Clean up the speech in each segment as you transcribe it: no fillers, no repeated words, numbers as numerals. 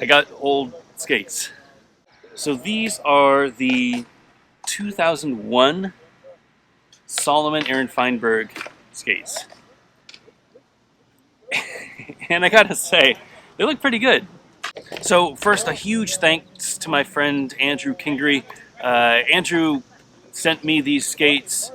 I got old skates. So these are the 2001 Salomon Aaron Feinberg skates. And I gotta say, they look pretty good. So first, a huge thanks to my friend Andrew Kingery. Andrew sent me these skates.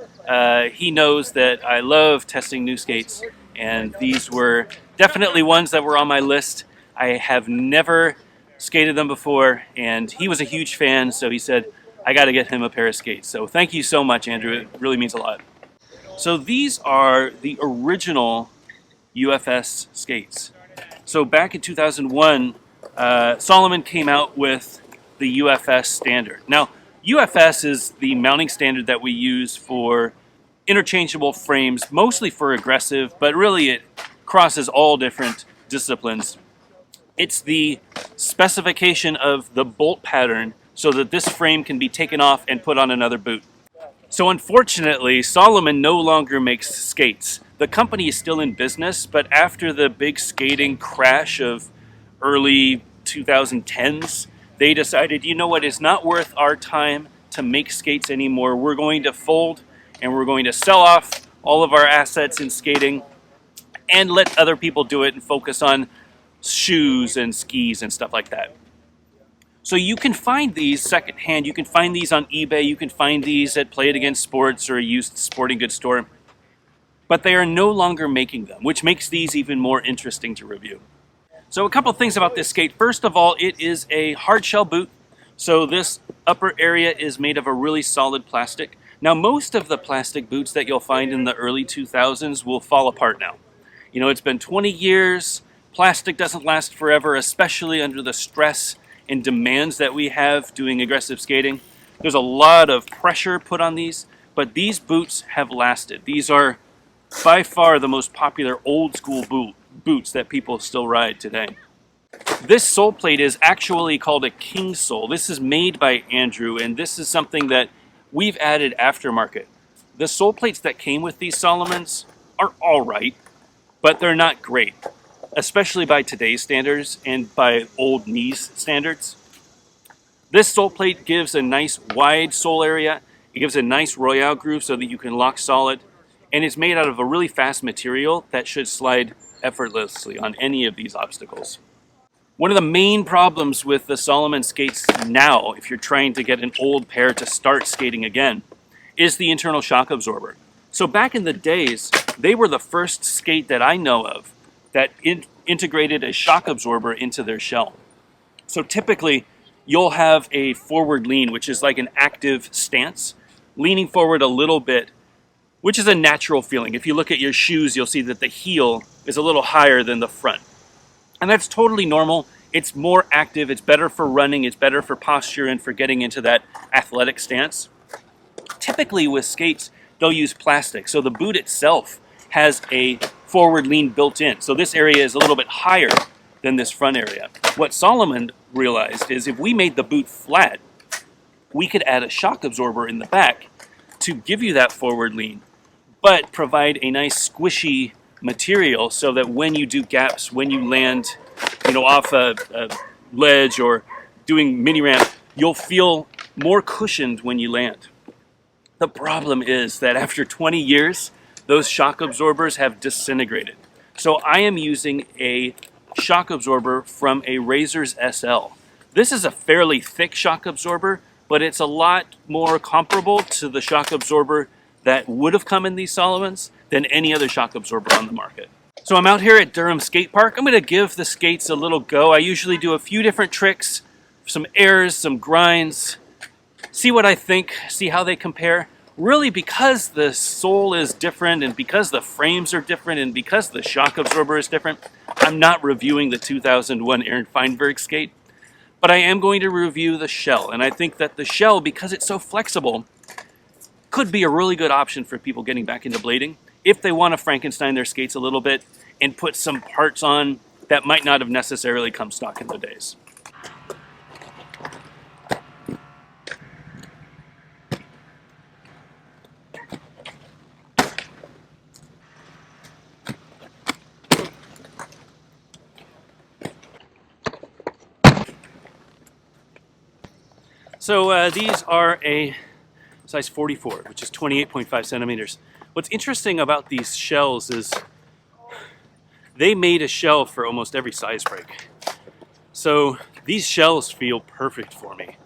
He knows that I love testing new skates, and these were definitely ones that were on my list. I have never skated them before, and he was a huge fan, so he said, I got to get him a pair of skates. So thank you so much, Andrew. It really means a lot. So these are the original UFS skates. So back in 2001, Salomon came out with the UFS standard. Now, UFS is the mounting standard that we use for interchangeable frames, mostly for aggressive, but really it crosses all different disciplines. It's the specification of the bolt pattern so that this frame can be taken off and put on another boot. So unfortunately, Salomon no longer makes skates. The company is still in business, but after the big skating crash of early 2010s, they decided, you know what, it's not worth our time to make skates anymore. We're going to fold and we're going to sell off all of our assets in skating and let other people do it and focus on shoes and skis and stuff like that. So you can find these secondhand. You can find these on eBay. You can find these at Play It Again Sports or a used sporting goods store. But they are no longer making them, which makes these even more interesting to review. So a couple things about this skate. First of all, it is a hard shell boot. So this upper area is made of a really solid plastic. Now, most of the plastic boots that you'll find in the early 2000s will fall apart now. You know, it's been 20 years. Plastic doesn't last forever, especially under the stress and demands that we have doing aggressive skating. There's a lot of pressure put on these, but these boots have lasted. These are by far the most popular old school boots that people still ride today. This sole plate is actually called a king sole. This is made by Andrew, and this is something that we've added aftermarket. The sole plates that came with these Salomons are all right, but they're not great, especially by today's standards and by old knees standards. This sole plate gives a nice wide sole area. It gives a nice royale groove so that you can lock solid. And it's made out of a really fast material that should slide effortlessly on any of these obstacles. One of the main problems with the Salomon skates now, if you're trying to get an old pair to start skating again, is the internal shock absorber. So back in the days, they were the first skate that I know of that integrated a shock absorber into their shell. So typically, you'll have a forward lean, which is like an active stance, leaning forward a little bit, which is a natural feeling. If you look at your shoes, you'll see that the heel is a little higher than the front. And that's totally normal. It's more active, it's better for running, it's better for posture and for getting into that athletic stance. Typically with skates, they'll use plastic. So the boot itself has a forward lean built in. So this area is a little bit higher than this front area. What Salomon realized is if we made the boot flat, we could add a shock absorber in the back to give you that forward lean, but provide a nice squishy material so that when you do gaps, when you land, off a ledge or doing mini ramp, you'll feel more cushioned when you land. The problem is that after 20 years, those shock absorbers have disintegrated. So I am using a shock absorber from a Razor's SL. This is a fairly thick shock absorber, but it's a lot more comparable to the shock absorber that would have come in these Salomons than any other shock absorber on the market. So I'm out here at Durham Skate Park. I'm going to give the skates a little go. I usually do a few different tricks, some airs, some grinds, see what I think, see how they compare. Really, because the sole is different and because the frames are different and because the shock absorber is different, I'm not reviewing the 2001 Aaron Feinberg skate, but I am going to review the shell. And I think that the shell, because it's so flexible, could be a really good option for people getting back into blading if they want to Frankenstein their skates a little bit and put some parts on that might not have necessarily come stock in the days. So these are a size 44, which is 28.5 centimeters. What's interesting about these shells is they made a shell for almost every size break. So these shells feel perfect for me.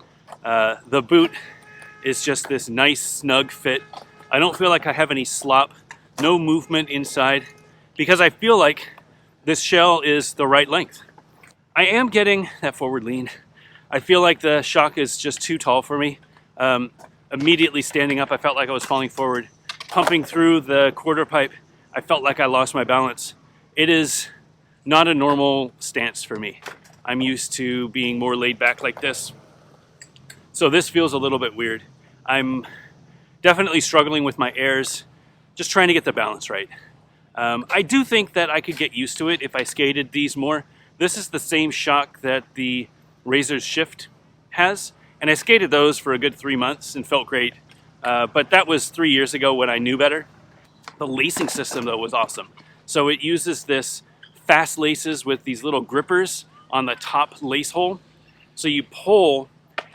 The boot is just this nice snug fit. I don't feel like I have any slop, no movement inside, because I feel like this shell is the right length. I am getting that forward lean. I feel like the shock is just too tall for me. Immediately standing up, I felt like I was falling forward. Pumping through the quarter pipe, I felt like I lost my balance. It is not a normal stance for me. I'm used to being more laid back like this. So this feels a little bit weird. I'm definitely struggling with my airs, just trying to get the balance right. I do think that I could get used to it if I skated these more. This is the same shock that the Razor's Shift has, and I skated those for a good 3 months and felt great. But that was 3 years ago when I knew better. The lacing system though was awesome. So it uses this fast laces with these little grippers on the top lace hole. So you pull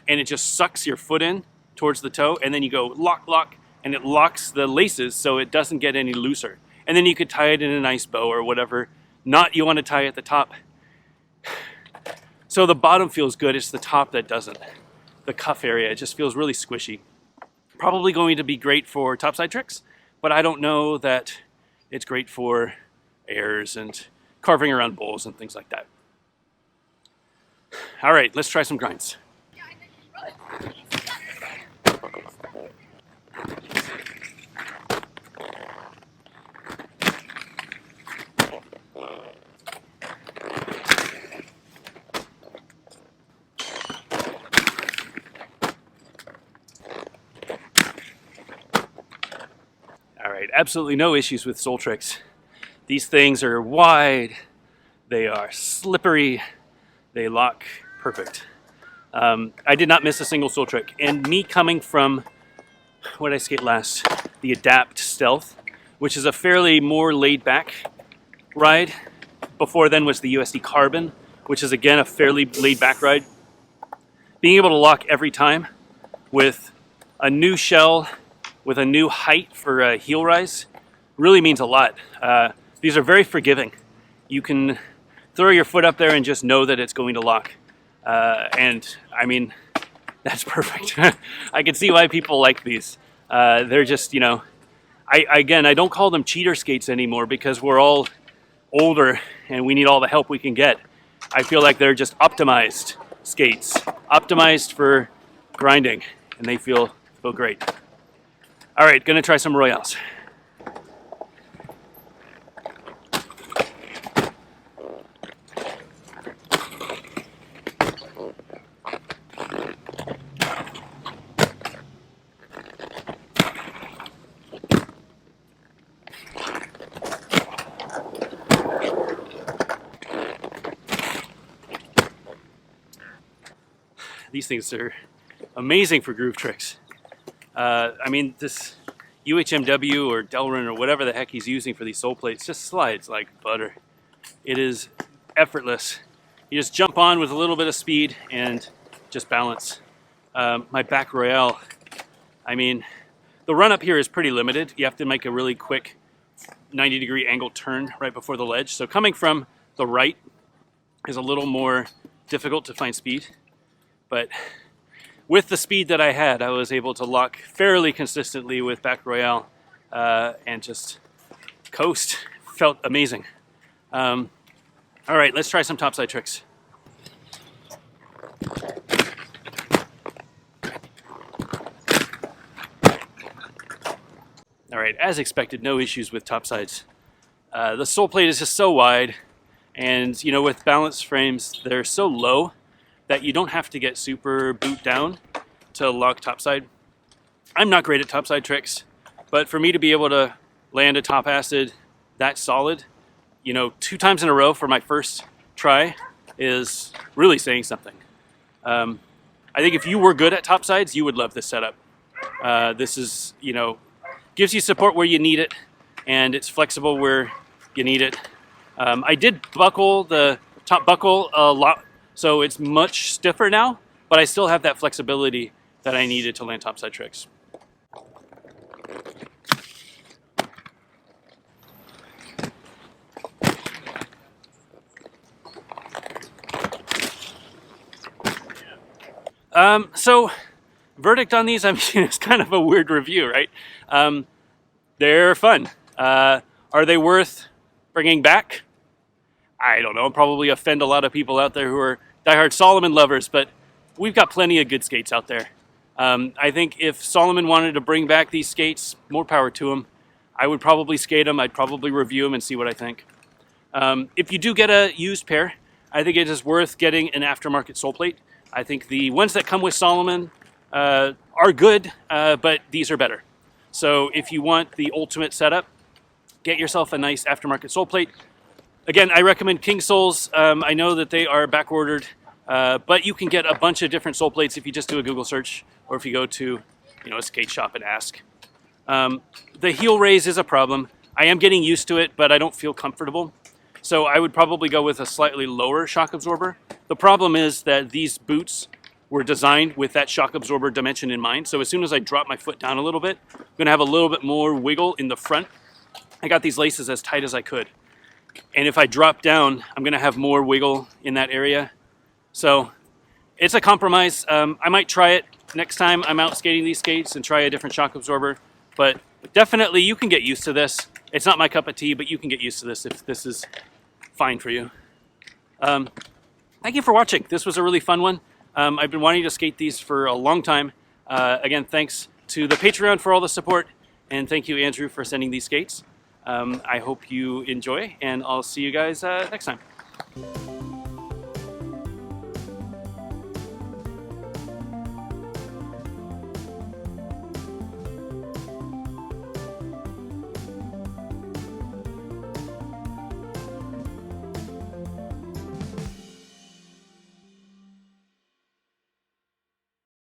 and it just sucks your foot in towards the toe, and then you go lock, lock, and it locks the laces so it doesn't get any looser. And then you could tie it in a nice bow or whatever knot you want to tie at the top. So the bottom feels good, it's the top that doesn't. The cuff area, it just feels really squishy. Probably going to be great for topside tricks, but I don't know that it's great for airs and carving around bowls and things like that. All right, let's try some grinds. Absolutely no issues with sole tricks. These things are wide, they are slippery, they lock perfect. I did not miss a single sole trick. And me coming from, what did I skate last? The Adapt Stealth, which is a fairly more laid back ride. Before then was the USD Carbon, which is again a fairly laid back ride. Being able to lock every time with a new shell, with a new height for a heel rise, really means a lot. These are very forgiving. You can throw your foot up there and just know that it's going to lock. And I mean, that's perfect. I can see why people like these. They're just, you know, I don't call them cheater skates anymore because we're all older and we need all the help we can get. I feel like they're just optimized skates, optimized for grinding, and they feel great. All right, gonna try some Royales. These things are amazing for groove tricks. I mean, this UHMW or Delrin or whatever the heck he's using for these sole plates just slides like butter. It is effortless. You just jump on with a little bit of speed and just balance. My back Royale, I mean, the run up here is pretty limited. You have to make a really quick 90-degree angle turn right before the ledge. So coming from the right is a little more difficult to find speed. But with the speed that I had, I was able to lock fairly consistently with back Royale and just coast. Felt amazing. All right, let's try some topside tricks. All right, as expected, no issues with topsides. The sole plate is just so wide, and you know, with balance frames, they're so low that you don't have to get super boot down to lock topside. I'm not great at topside tricks, but for me to be able to land a top acid that solid, you know, 2 times in a row for my first try is really saying something. I think if you were good at topsides, you would love this setup. This is, you know, gives you support where you need it, and it's flexible where you need it. I did buckle the top buckle a lot, so it's much stiffer now, but I still have that flexibility that I needed to land topside tricks. So verdict on these, I mean, it's kind of a weird review, right? They're fun. Are they worth bringing back? I don't know. I'll probably offend a lot of people out there who are diehard Salomon lovers, but we've got plenty of good skates out there. I think if Salomon wanted to bring back these skates, more power to them. I would probably skate them. I'd probably review them and see what I think. If you do get a used pair, I think it is worth getting an aftermarket sole plate. I think the ones that come with Salomon are good, but these are better. So if you want the ultimate setup, get yourself a nice aftermarket sole plate. Again, I recommend King soles. I know that they are back ordered, but you can get a bunch of different sole plates if you just do a Google search or if you go to a skate shop and ask. The heel raise is a problem. I am getting used to it, but I don't feel comfortable. So I would probably go with a slightly lower shock absorber. The problem is that these boots were designed with that shock absorber dimension in mind. So as soon as I drop my foot down a little bit, I'm gonna have a little bit more wiggle in the front. I got these laces as tight as I could. And if I drop down, I'm gonna have more wiggle in that area. So it's a compromise. I might try it next time I'm out skating these skates and try a different shock absorber. But definitely you can get used to this. It's not my cup of tea, but you can get used to this if this is fine for you. Thank you for watching. This was a really fun one. I've been wanting to skate these for a long time. Again, thanks to the Patreon for all the support, and thank you, Andrew, for sending these skates. I hope you enjoy, and I'll see you guys next time.